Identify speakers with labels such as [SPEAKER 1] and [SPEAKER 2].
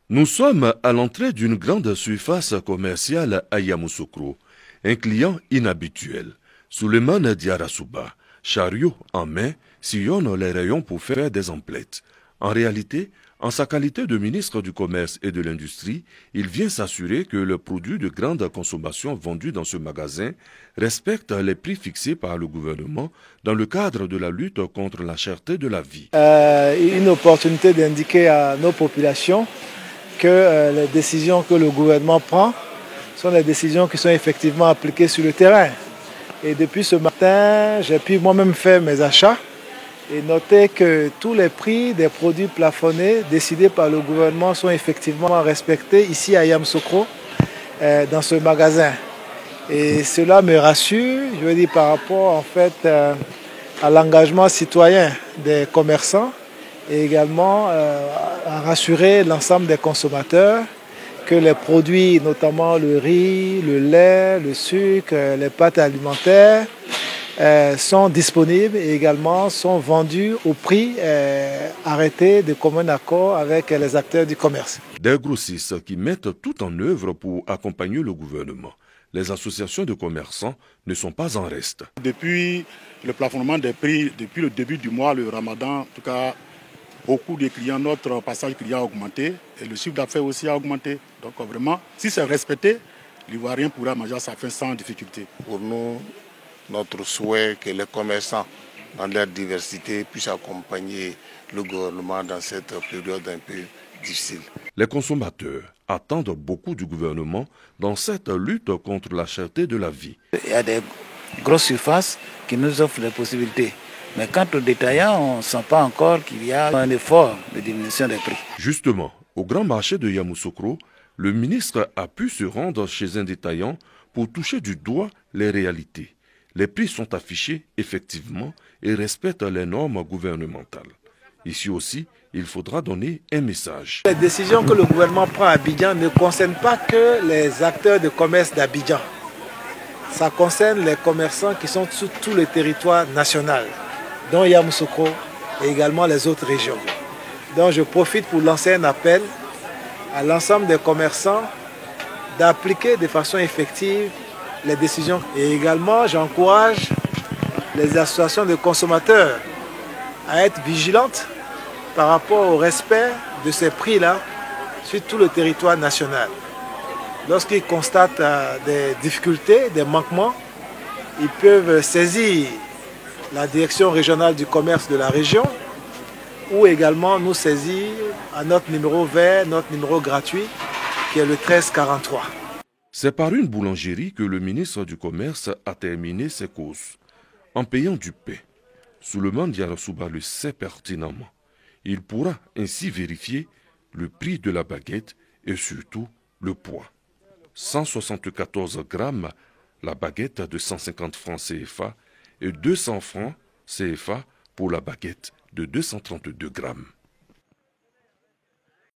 [SPEAKER 1] Nous sommes à l'entrée d'une grande surface commerciale à Yamoussoukro. Un client inhabituel, Souleymane Diarasuba, chariot en main, sillonne les rayons pour faire des emplettes. En réalité, en sa qualité de ministre du Commerce et de l'Industrie, il vient s'assurer que le produit de grande consommation vendu dans ce magasin respecte les prix fixés par le gouvernement dans le cadre de la lutte contre la cherté de la vie.
[SPEAKER 2] Une opportunité d'indiquer à nos populations que les décisions que le gouvernement prend sont des décisions qui sont effectivement appliquées sur le terrain. Et depuis ce matin, j'ai pu moi-même faire mes achats et noter que tous les prix des produits plafonnés décidés par le gouvernement sont effectivement respectés ici à Yamoussoukro, dans ce magasin. Et cela me rassure, je veux dire, par rapport en fait à l'engagement citoyen des commerçants et également à rassurer l'ensemble des consommateurs que les produits, notamment le riz, le lait, le sucre, les pâtes alimentaires, sont disponibles et également sont vendus au prix arrêté de commun accord avec les acteurs du commerce.
[SPEAKER 1] Des grossistes qui mettent tout en œuvre pour accompagner le gouvernement. Les associations de commerçants ne sont pas en reste.
[SPEAKER 3] Depuis le plafonnement des prix, depuis le début du mois, le Ramadan, en tout cas, beaucoup de clients, notre passage client a augmenté et le chiffre d'affaires aussi a augmenté. Donc vraiment, si c'est respecté, l'Ivoirien pourra manger à sa faim sans difficulté.
[SPEAKER 4] Pour nous, notre souhait est que les commerçants, dans leur diversité, puissent accompagner le gouvernement dans cette période un peu difficile.
[SPEAKER 1] Les consommateurs attendent beaucoup du gouvernement dans cette lutte contre la cherté de la vie.
[SPEAKER 5] Il y a des grosses surfaces qui nous offrent les possibilités. Mais quant aux détaillants, on ne sent pas encore qu'il y a un effort de diminution des prix.
[SPEAKER 1] Justement, au grand marché de Yamoussoukro, le ministre a pu se rendre chez un détaillant pour toucher du doigt les réalités. Les prix sont affichés effectivement et respectent les normes gouvernementales. Ici aussi, il faudra donner un message.
[SPEAKER 2] Les décisions que le gouvernement prend à Abidjan ne concernent pas que les acteurs de commerce d'Abidjan. Ça concerne les commerçants qui sont sur tout le territoire national, dont Yamoussoukro et également les autres régions. Donc je profite pour lancer un appel à l'ensemble des commerçants d'appliquer de façon effective les décisions. Et également, j'encourage les associations de consommateurs à être vigilantes par rapport au respect de ces prix-là sur tout le territoire national. Lorsqu'ils constatent des difficultés, des manquements, ils peuvent saisir la direction régionale du commerce de la région ou également nous saisir à notre numéro vert, notre numéro gratuit qui est le 1343.
[SPEAKER 1] C'est par une boulangerie que le ministre du Commerce a terminé ses courses. En payant du pain, Souleymane Diarasuba le sait pertinemment. Il pourra ainsi vérifier le prix de la baguette et surtout le poids. 174 grammes la baguette de 150 francs CFA et 200 francs CFA pour la baguette de 232 grammes.